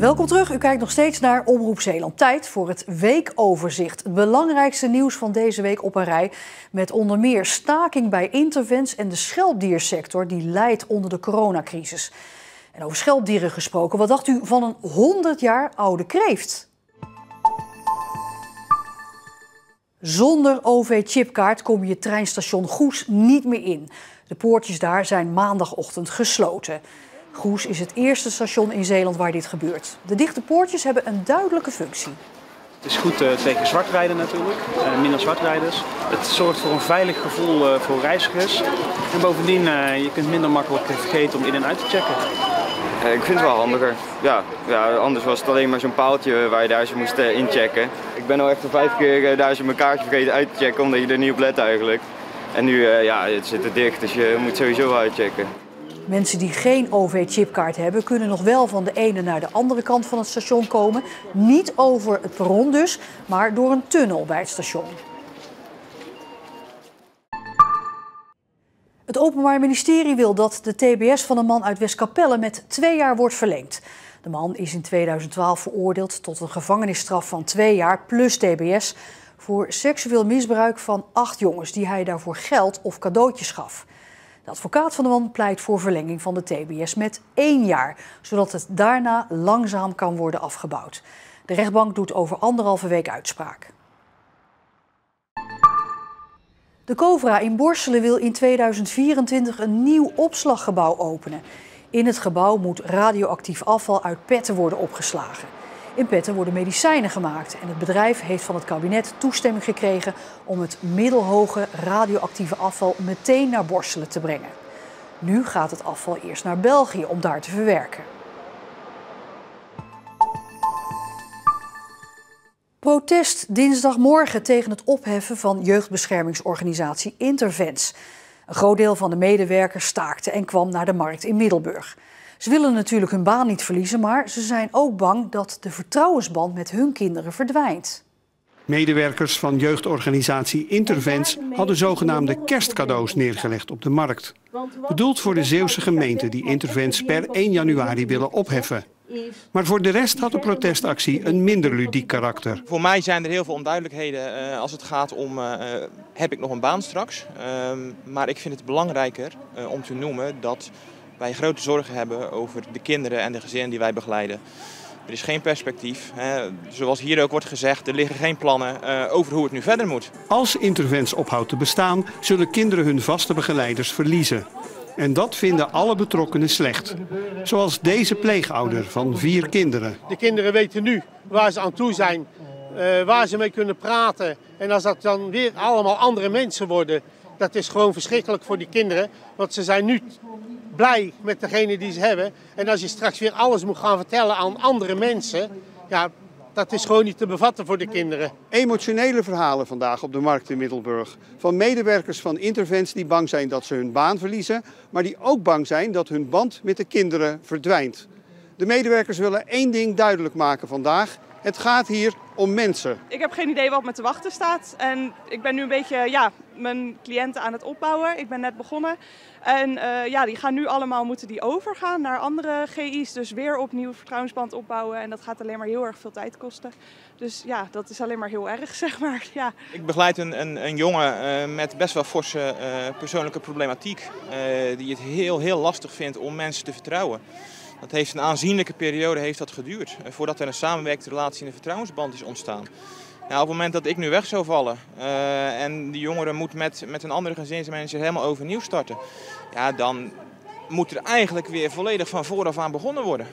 Welkom terug. U kijkt nog steeds naar Omroep Zeeland. Tijd voor het weekoverzicht. Het belangrijkste nieuws van deze week op een rij. Met onder meer staking bij Intervents en de schelpdiersector die lijdt onder de coronacrisis. En over schelpdieren gesproken, wat dacht u van een 100 jaar oude kreeft? Zonder OV-chipkaart kom je treinstation Goes niet meer in. De poortjes daar zijn maandagochtend gesloten. Goes is het eerste station in Zeeland waar dit gebeurt. De dichte poortjes hebben een duidelijke functie. Het is goed tegen zwartrijden natuurlijk, minder zwartrijders. Het zorgt voor een veilig gevoel voor reizigers. En bovendien, je kunt minder makkelijk vergeten om in en uit te checken. Ik vind het wel handiger. Ja, anders was het alleen maar zo'n paaltje waar je daar zo moest inchecken. Ik ben al echt 5 keer daar zo mijn kaartje vergeten uit te checken omdat je er niet op let eigenlijk. En nu, het zit er dicht, dus je moet sowieso uitchecken. Mensen die geen OV-chipkaart hebben, kunnen nog wel van de ene naar de andere kant van het station komen. Niet over het perron dus, maar door een tunnel bij het station. Het Openbaar Ministerie wil dat de TBS van een man uit Westkapelle met 2 jaar wordt verlengd. De man is in 2012 veroordeeld tot een gevangenisstraf van 2 jaar plus TBS... voor seksueel misbruik van 8 jongens die hij daarvoor geld of cadeautjes gaf. De advocaat van de man pleit voor verlenging van de TBS met 1 jaar, zodat het daarna langzaam kan worden afgebouwd. De rechtbank doet over 1,5 week uitspraak. De Covra in Borselen wil in 2024 een nieuw opslaggebouw openen. In het gebouw moet radioactief afval uit petten worden opgeslagen. In petten worden medicijnen gemaakt en het bedrijf heeft van het kabinet toestemming gekregen om het middelhoge radioactieve afval meteen naar Borselen te brengen. Nu gaat het afval eerst naar België om daar te verwerken. Protest dinsdagmorgen tegen het opheffen van jeugdbeschermingsorganisatie Intervents. Een groot deel van de medewerkers staakte en kwam naar de markt in Middelburg. Ze willen natuurlijk hun baan niet verliezen, maar ze zijn ook bang dat de vertrouwensband met hun kinderen verdwijnt. Medewerkers van jeugdorganisatie Intervents hadden zogenaamde kerstcadeaus neergelegd op de markt. Bedoeld voor de Zeeuwse gemeenten die Intervents per 1 januari willen opheffen. Maar voor de rest had de protestactie een minder ludiek karakter. Voor mij zijn er heel veel onduidelijkheden als het gaat om heb ik nog een baan straks. Maar ik vind het belangrijker om te noemen dat wij grote zorgen hebben over de kinderen en de gezinnen die wij begeleiden. Er is geen perspectief. Zoals hier ook wordt gezegd, er liggen geen plannen over hoe het nu verder moet. Als Intervents ophoudt te bestaan, zullen kinderen hun vaste begeleiders verliezen. En dat vinden alle betrokkenen slecht. Zoals deze pleegouder van 4 kinderen. De kinderen weten nu waar ze aan toe zijn, waar ze mee kunnen praten. En als dat dan weer allemaal andere mensen worden, dat is gewoon verschrikkelijk voor die kinderen. Want ze zijn nu blij met degene die ze hebben. En als je straks weer alles moet gaan vertellen aan andere mensen, ja, dat is gewoon niet te bevatten voor de kinderen. Emotionele verhalen vandaag op de markt in Middelburg. Van medewerkers van Intervents die bang zijn dat ze hun baan verliezen, maar die ook bang zijn dat hun band met de kinderen verdwijnt. De medewerkers willen 1 ding duidelijk maken vandaag. Het gaat hier om mensen. Ik heb geen idee wat me te wachten staat. En ik ben nu een beetje mijn cliënten aan het opbouwen. Ik ben net begonnen. En die gaan nu allemaal moeten die overgaan naar andere GI's. Dus weer opnieuw vertrouwensband opbouwen. En dat gaat alleen maar heel erg veel tijd kosten. Dus ja, dat is alleen maar heel erg, zeg maar. Ja. Ik begeleid een jongen met best wel forse persoonlijke problematiek. Die het heel lastig vindt om mensen te vertrouwen. Dat heeft een aanzienlijke periode geduurd voordat er een samenwerkende relatie en een vertrouwensband is ontstaan. Nou, op het moment dat ik nu weg zou vallen en die jongere moet met een andere gezinsmanager helemaal overnieuw starten, ja, dan moet er eigenlijk weer volledig van vooraf aan begonnen worden.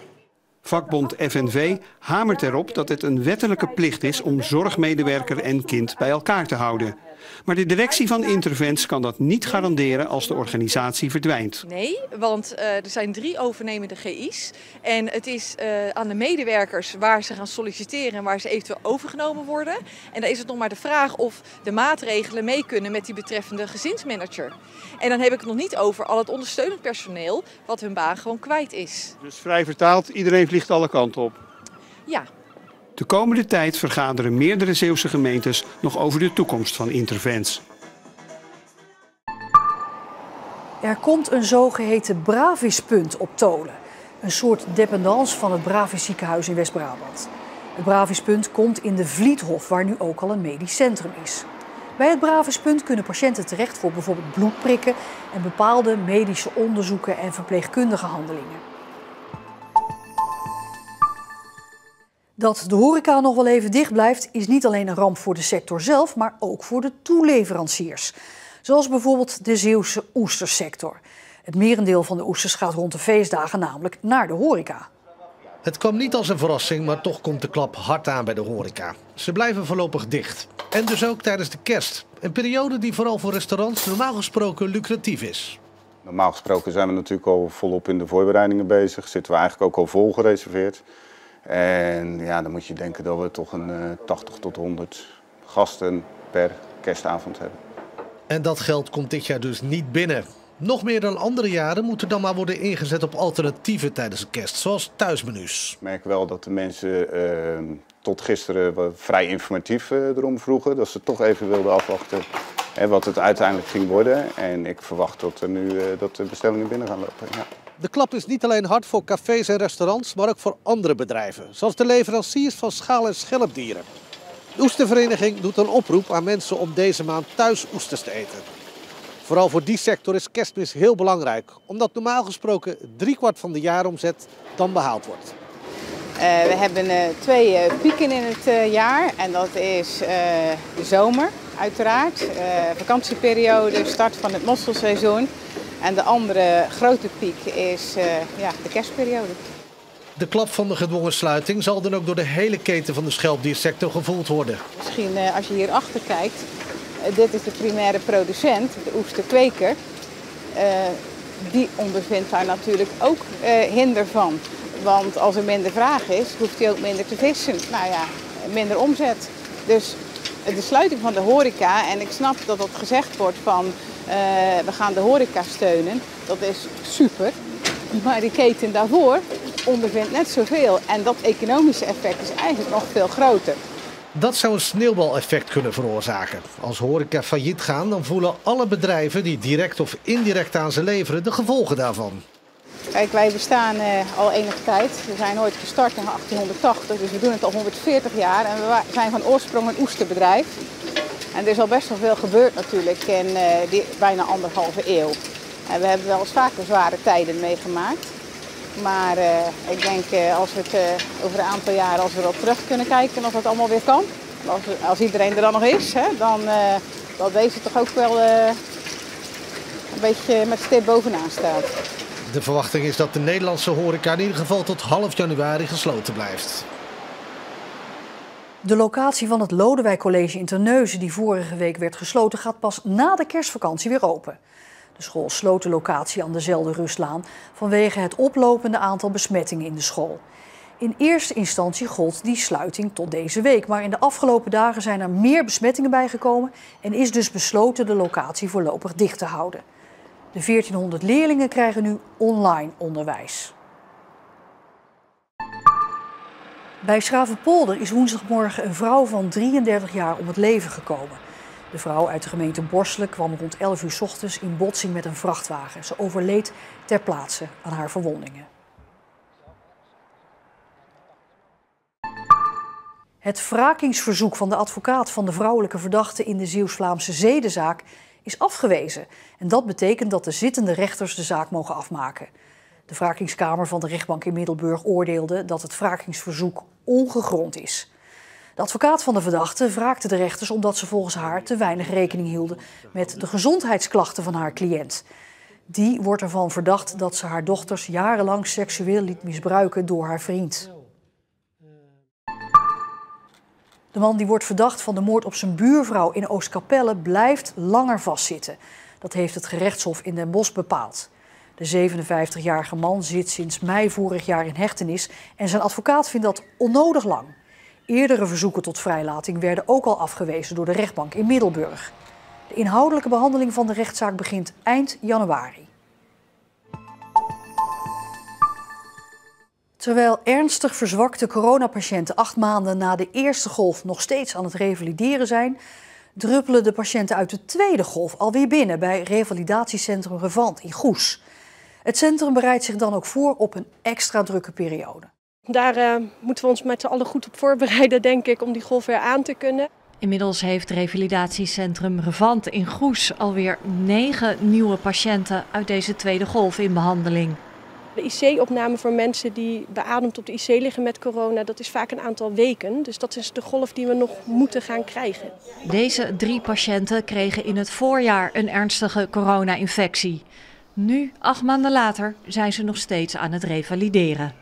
Vakbond FNV hamert erop dat het een wettelijke plicht is om zorgmedewerker en kind bij elkaar te houden. Maar de directie van Intervents kan dat niet garanderen als de organisatie verdwijnt. Nee, want er zijn 3 overnemende GI's. En het is aan de medewerkers waar ze gaan solliciteren en waar ze eventueel overgenomen worden. En dan is het nog maar de vraag of de maatregelen mee kunnen met die betreffende gezinsmanager. En dan heb ik het nog niet over al het ondersteunend personeel wat hun baan gewoon kwijt is. Dus vrij vertaald, iedereen vliegt alle kanten op? Ja. De komende tijd vergaderen meerdere Zeeuwse gemeentes nog over de toekomst van Intervents. Er komt een zogeheten Bravispunt op Tolen. Een soort dependance van het Bravis ziekenhuis in West-Brabant. Het Bravispunt komt in de Vliethof, waar nu ook al een medisch centrum is. Bij het Bravispunt kunnen patiënten terecht voor bijvoorbeeld bloedprikken en bepaalde medische onderzoeken en verpleegkundige handelingen. Dat de horeca nog wel even dicht blijft is niet alleen een ramp voor de sector zelf, maar ook voor de toeleveranciers. Zoals bijvoorbeeld de Zeeuwse oestersector. Het merendeel van de oesters gaat rond de feestdagen namelijk naar de horeca. Het kwam niet als een verrassing, maar toch komt de klap hard aan bij de horeca. Ze blijven voorlopig dicht. En dus ook tijdens de kerst. Een periode die vooral voor restaurants normaal gesproken lucratief is. Normaal gesproken zijn we natuurlijk al volop in de voorbereidingen bezig. Zitten we eigenlijk ook al vol gereserveerd. En ja, dan moet je denken dat we toch een 80 tot 100 gasten per kerstavond hebben. En dat geld komt dit jaar dus niet binnen. Nog meer dan andere jaren moet er dan maar worden ingezet op alternatieven tijdens de kerst, zoals thuismenu's. Ik merk wel dat de mensen tot gisteren vrij informatief erom vroegen. Dat ze toch even wilden afwachten wat het uiteindelijk ging worden. En ik verwacht dat er nu dat de bestellingen binnen gaan lopen. Ja. De klap is niet alleen hard voor cafés en restaurants, maar ook voor andere bedrijven. Zoals de leveranciers van schaal- en schelpdieren. De Oestervereniging doet een oproep aan mensen om deze maand thuis oesters te eten. Vooral voor die sector is Kerstmis heel belangrijk, omdat normaal gesproken 3/4 van de jaaromzet dan behaald wordt. We hebben 2 pieken in het jaar en dat is de zomer uiteraard, vakantieperiode, start van het mosselseizoen. En de andere grote piek is de kerstperiode. De klap van de gedwongen sluiting zal dan ook door de hele keten van de schelpdiersector gevoeld worden. Misschien als je hierachter kijkt, dit is de primaire producent, de oesterkweker. Die ondervindt daar natuurlijk ook hinder van. Want als er minder vraag is, hoeft hij ook minder te vissen. Nou ja, minder omzet. Dus de sluiting van de horeca, en ik snap dat dat gezegd wordt van we gaan de horeca steunen, dat is super. Maar die keten daarvoor ondervindt net zoveel. En dat economische effect is eigenlijk nog veel groter. Dat zou een sneeuwbaleffect kunnen veroorzaken. Als horeca failliet gaan, dan voelen alle bedrijven die direct of indirect aan ze leveren de gevolgen daarvan. Kijk, wij bestaan al enige tijd. We zijn ooit gestart in 1880, dus we doen het al 140 jaar. En we zijn van oorsprong een oesterbedrijf. En er is al best wel veel gebeurd natuurlijk in die bijna 1,5 eeuw. En we hebben wel eens vaker zware tijden meegemaakt. Maar ik denk als we het over een aantal jaren, als we erop terug kunnen kijken en of dat allemaal weer kan. Als iedereen er dan nog is, dan dat deze toch ook wel een beetje met stip bovenaan staat. De verwachting is dat de Nederlandse horeca in ieder geval tot half januari gesloten blijft. De locatie van het Lodewijk College in Terneuzen, die vorige week werd gesloten, gaat pas na de kerstvakantie weer open. De school sloot de locatie aan de Zeldenrustlaan vanwege het oplopende aantal besmettingen in de school. In eerste instantie gold die sluiting tot deze week, maar in de afgelopen dagen zijn er meer besmettingen bijgekomen en is dus besloten de locatie voorlopig dicht te houden. De 1400 leerlingen krijgen nu online onderwijs. Bij Schravenpolder is woensdagmorgen een vrouw van 33 jaar om het leven gekomen. De vrouw uit de gemeente Borselen kwam rond 11 uur 's ochtends in botsing met een vrachtwagen. Ze overleed ter plaatse aan haar verwondingen. Het wrakingsverzoek van de advocaat van de vrouwelijke verdachte in de Zeeuws-Vlaamse zedenzaak is afgewezen. En dat betekent dat de zittende rechters de zaak mogen afmaken. De wrakingskamer van de rechtbank in Middelburg oordeelde dat het wrakingsverzoek ongegrond is. De advocaat van de verdachte wraakte de rechters omdat ze volgens haar te weinig rekening hielden met de gezondheidsklachten van haar cliënt. Die wordt ervan verdacht dat ze haar dochters jarenlang seksueel liet misbruiken door haar vriend. De man die wordt verdacht van de moord op zijn buurvrouw in Oostkapelle blijft langer vastzitten. Dat heeft het gerechtshof in Den Bosch bepaald. De 57-jarige man zit sinds mei vorig jaar in hechtenis en zijn advocaat vindt dat onnodig lang. Eerdere verzoeken tot vrijlating werden ook al afgewezen door de rechtbank in Middelburg. De inhoudelijke behandeling van de rechtszaak begint eind januari. Terwijl ernstig verzwakte coronapatiënten 8 maanden na de eerste golf nog steeds aan het revalideren zijn, druppelen de patiënten uit de tweede golf alweer binnen bij revalidatiecentrum Revant in Goes. Het centrum bereidt zich dan ook voor op een extra drukke periode. Daar moeten we ons met z'n allen goed op voorbereiden, denk ik, om die golf weer aan te kunnen. Inmiddels heeft revalidatiecentrum Revant in Goes alweer 9 nieuwe patiënten uit deze tweede golf in behandeling. De IC-opname voor mensen die beademd op de IC liggen met corona, dat is vaak een aantal weken. Dus dat is de golf die we nog moeten gaan krijgen. Deze 3 patiënten kregen in het voorjaar een ernstige corona-infectie. Nu, 8 maanden later, zijn ze nog steeds aan het revalideren.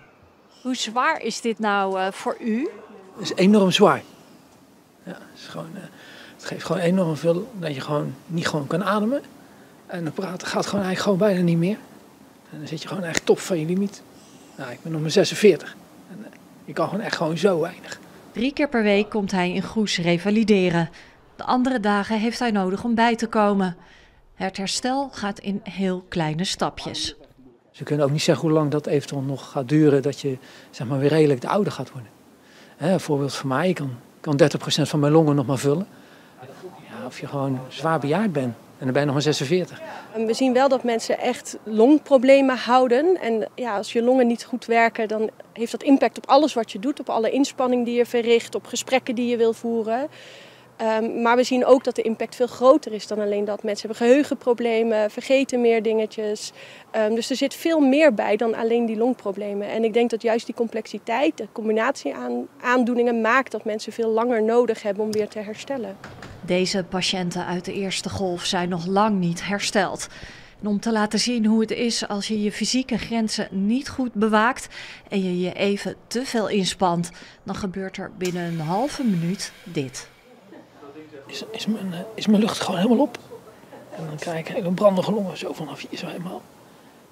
Hoe zwaar is dit nou voor u? Het is enorm zwaar. Ja, het geeft gewoon enorm veel dat je gewoon niet gewoon kan ademen. En dan praten gaat gewoon eigenlijk gewoon bijna niet meer. En dan zit je gewoon echt top van je limiet. Nou, ik ben nog maar 46. En je kan gewoon echt gewoon zo weinig. 3 keer per week komt hij in Goes revalideren. De andere dagen heeft hij nodig om bij te komen. Het herstel gaat in heel kleine stapjes. Ze kunnen ook niet zeggen hoe lang dat eventueel nog gaat duren dat je zeg maar, weer redelijk de oude gaat worden. Een voorbeeld van mij, ik kan 30% van mijn longen nog maar vullen. Ja, of je gewoon zwaar bejaard bent en dan ben je nog maar 46. En we zien wel dat mensen echt longproblemen houden. En ja, als je longen niet goed werken, dan heeft dat impact op alles wat je doet. Op alle inspanning die je verricht, op gesprekken die je wil voeren. Maar we zien ook dat de impact veel groter is dan alleen dat. Mensen hebben geheugenproblemen, vergeten meer dingetjes. Dus er zit veel meer bij dan alleen die longproblemen. En ik denk dat juist die complexiteit, de combinatie aan aandoeningen maakt dat mensen veel langer nodig hebben om weer te herstellen. Deze patiënten uit de eerste golf zijn nog lang niet hersteld. En om te laten zien hoe het is als je je fysieke grenzen niet goed bewaakt en je je even te veel inspant, dan gebeurt er binnen een halve minuut dit. Is mijn lucht gewoon helemaal op. En dan krijg ik hele brandige longen zo vanaf hier zo helemaal.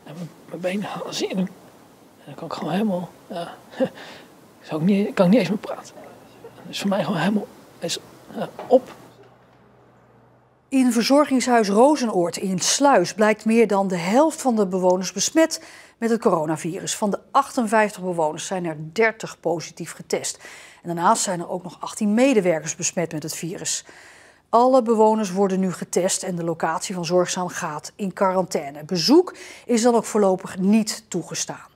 En mijn benen gaan zitten. En dan kan ik gewoon helemaal, ja, kan ik niet eens meer praten. Dus voor mij gewoon helemaal op. In verzorgingshuis Rozenoord in Sluis blijkt meer dan de helft van de bewoners besmet met het coronavirus. Van de 58 bewoners zijn er 30 positief getest. En daarnaast zijn er ook nog 18 medewerkers besmet met het virus. Alle bewoners worden nu getest en de locatie van Zorgzaam gaat in quarantaine. Bezoek is dan ook voorlopig niet toegestaan.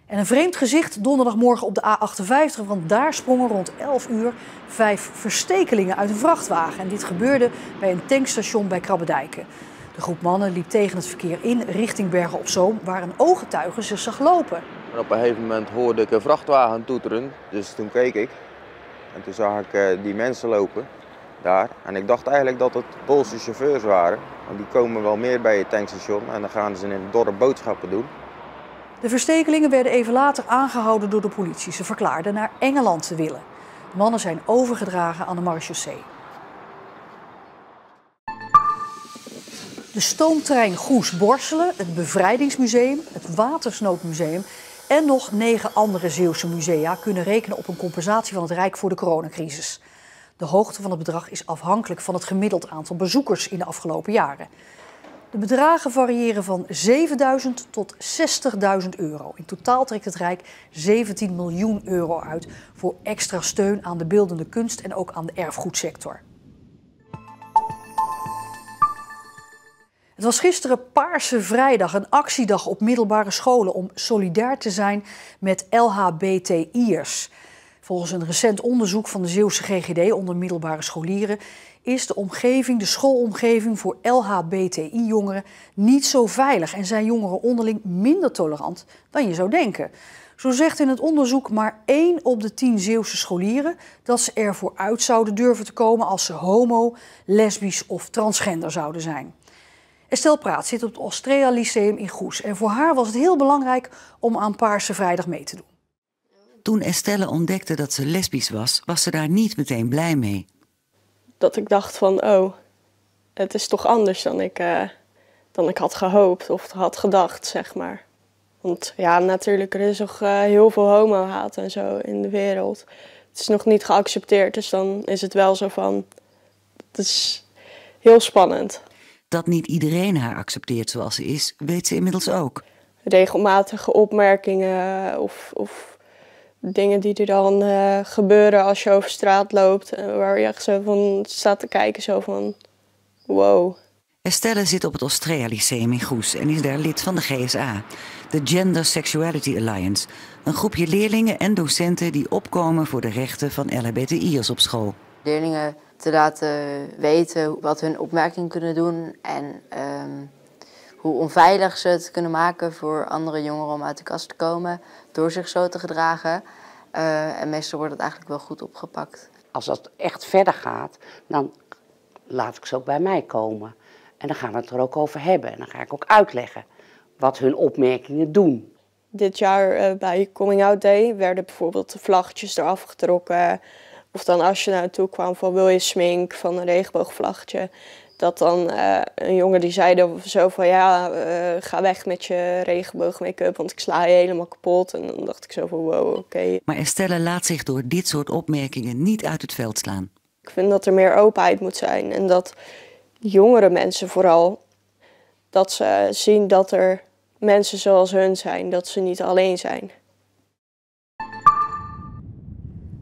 En een vreemd gezicht donderdagmorgen op de A58, want daar sprongen rond 11 uur 5 verstekelingen uit een vrachtwagen. En dit gebeurde bij een tankstation bij Krabbedijken. De groep mannen liep tegen het verkeer in richting Bergen op Zoom, waar een ooggetuige ze zag lopen. En op een gegeven moment hoorde ik een vrachtwagen toeteren, dus toen keek ik. En toen zag ik die mensen lopen daar. En ik dacht eigenlijk dat het Poolse chauffeurs waren. Want die komen wel meer bij het tankstation en dan gaan ze in het dorp boodschappen doen. De verstekelingen werden even later aangehouden door de politie. Ze verklaarden naar Engeland te willen. De mannen zijn overgedragen aan de marechaussee. De stoomtrein Goes-Borselen, het Bevrijdingsmuseum, het Watersnoodmuseum en nog 9 andere Zeeuwse musea kunnen rekenen op een compensatie van het Rijk voor de coronacrisis. De hoogte van het bedrag is afhankelijk van het gemiddeld aantal bezoekers in de afgelopen jaren. De bedragen variëren van 7.000 tot 60.000 euro. In totaal trekt het Rijk 17 miljoen euro uit voor extra steun aan de beeldende kunst en ook aan de erfgoedsector. Het was gisteren Paarse Vrijdag, een actiedag op middelbare scholen om solidair te zijn met LHBTI'ers. Volgens een recent onderzoek van de Zeeuwse GGD onder middelbare scholieren is de schoolomgeving voor LHBTI-jongeren niet zo veilig en zijn jongeren onderling minder tolerant dan je zou denken. Zo zegt in het onderzoek maar 1 op de 10 Zeeuwse scholieren dat ze ervoor uit zouden durven te komen als ze homo, lesbisch of transgender zouden zijn. Estelle Praat zit op het Ostrea Lyceum in Goes en voor haar was het heel belangrijk om aan Paarse Vrijdag mee te doen. Toen Estelle ontdekte dat ze lesbisch was, was ze daar niet meteen blij mee. Dat ik dacht van, oh, het is toch anders dan ik had gehoopt of had gedacht, zeg maar. Want ja, natuurlijk, er is nog heel veel homo-haat en zo in de wereld. Het is nog niet geaccepteerd, dus dan is het wel zo van, het is heel spannend. Dat niet iedereen haar accepteert zoals ze is, weet ze inmiddels ook. Regelmatige opmerkingen of dingen die er dan gebeuren als je over straat loopt. Waar je echt zo van staat te kijken, zo van wow. Estelle zit op het Ostrea Lyceum in Goes en is daar lid van de GSA, de Gender Sexuality Alliance. Een groepje leerlingen en docenten die opkomen voor de rechten van LHBTI'ers op school. Leerlingen te laten weten wat hun opmerkingen kunnen doen en hoe onveilig ze het kunnen maken voor andere jongeren om uit de kast te komen door zich zo te gedragen. En meestal wordt het eigenlijk wel goed opgepakt. Als dat echt verder gaat, dan laat ik ze ook bij mij komen. En dan gaan we het er ook over hebben. En dan ga ik ook uitleggen wat hun opmerkingen doen. Dit jaar bij Coming Out Day werden bijvoorbeeld de vlaggetjes eraf getrokken. Of dan als je naartoe kwam van wil je smink van een regenboogvlaggetje. Dat dan een jongen die zei zo van ja, ga weg met je regenboogmake-up, want ik sla je helemaal kapot. En dan dacht ik zo van wow, oké. Maar Estelle laat zich door dit soort opmerkingen niet uit het veld slaan. Ik vind dat er meer openheid moet zijn en dat jongere mensen vooral, dat ze zien dat er mensen zoals hun zijn, dat ze niet alleen zijn.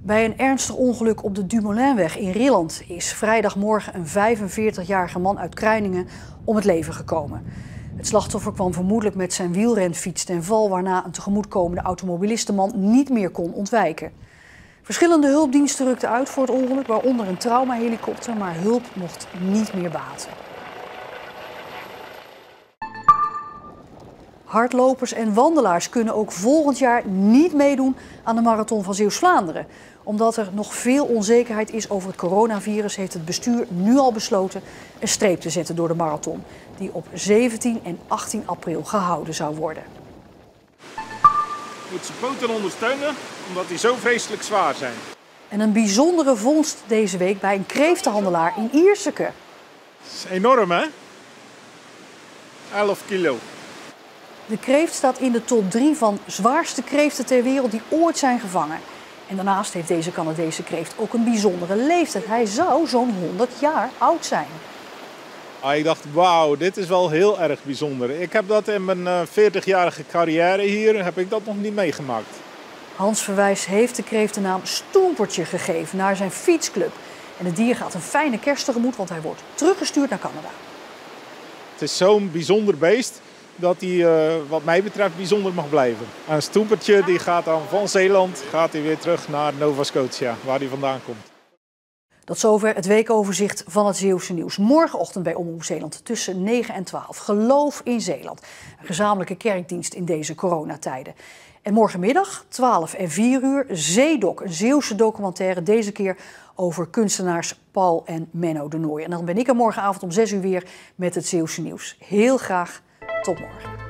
Bij een ernstig ongeluk op de Dumoulin-weg in Rilland is vrijdagmorgen een 45-jarige man uit Kruiningen om het leven gekomen. Het slachtoffer kwam vermoedelijk met zijn wielrenfiets ten val, waarna een tegemoetkomende automobilist de man niet meer kon ontwijken. Verschillende hulpdiensten rukten uit voor het ongeluk, waaronder een traumahelikopter, maar hulp mocht niet meer baten. Hardlopers en wandelaars kunnen ook volgend jaar niet meedoen aan de Marathon van Zeeuws-Vlaanderen. Omdat er nog veel onzekerheid is over het coronavirus, heeft het bestuur nu al besloten een streep te zetten door de marathon, die op 17 en 18 april gehouden zou worden. Je moet ze poten ondersteunen, omdat die zo vreselijk zwaar zijn. En een bijzondere vondst deze week bij een kreeftenhandelaar in Ierseke. Dat is enorm, hè? 11 kilo. De kreeft staat in de top 3 van zwaarste kreeften ter wereld die ooit zijn gevangen. En daarnaast heeft deze Canadese kreeft ook een bijzondere leeftijd. Hij zou zo'n 100 jaar oud zijn. Ik dacht, wauw, dit is wel heel erg bijzonder. Ik heb dat in mijn 40-jarige carrière hier, heb ik dat nog niet meegemaakt. Hans Verwijs heeft de kreeft de naam Stoempertje gegeven naar zijn fietsclub. En het dier gaat een fijne kerst tegemoet, want hij wordt teruggestuurd naar Canada. Het is zo'n bijzonder beest dat hij, wat mij betreft, bijzonder mag blijven. Een Stoempertje die gaat dan van Zeeland weer terug naar Nova Scotia, waar hij vandaan komt. Tot zover het weekoverzicht van het Zeeuwse nieuws. Morgenochtend bij Omroep Zeeland tussen 9 en 12. Geloof in Zeeland. Een gezamenlijke kerkdienst in deze coronatijden. En morgenmiddag, 12 en 4 uur, Zeedok. Een Zeeuwse documentaire, deze keer over kunstenaars Paul en Menno de Nooijer. En dan ben ik er morgenavond om 6 uur weer met het Zeeuwse nieuws. Heel graag tot morgen.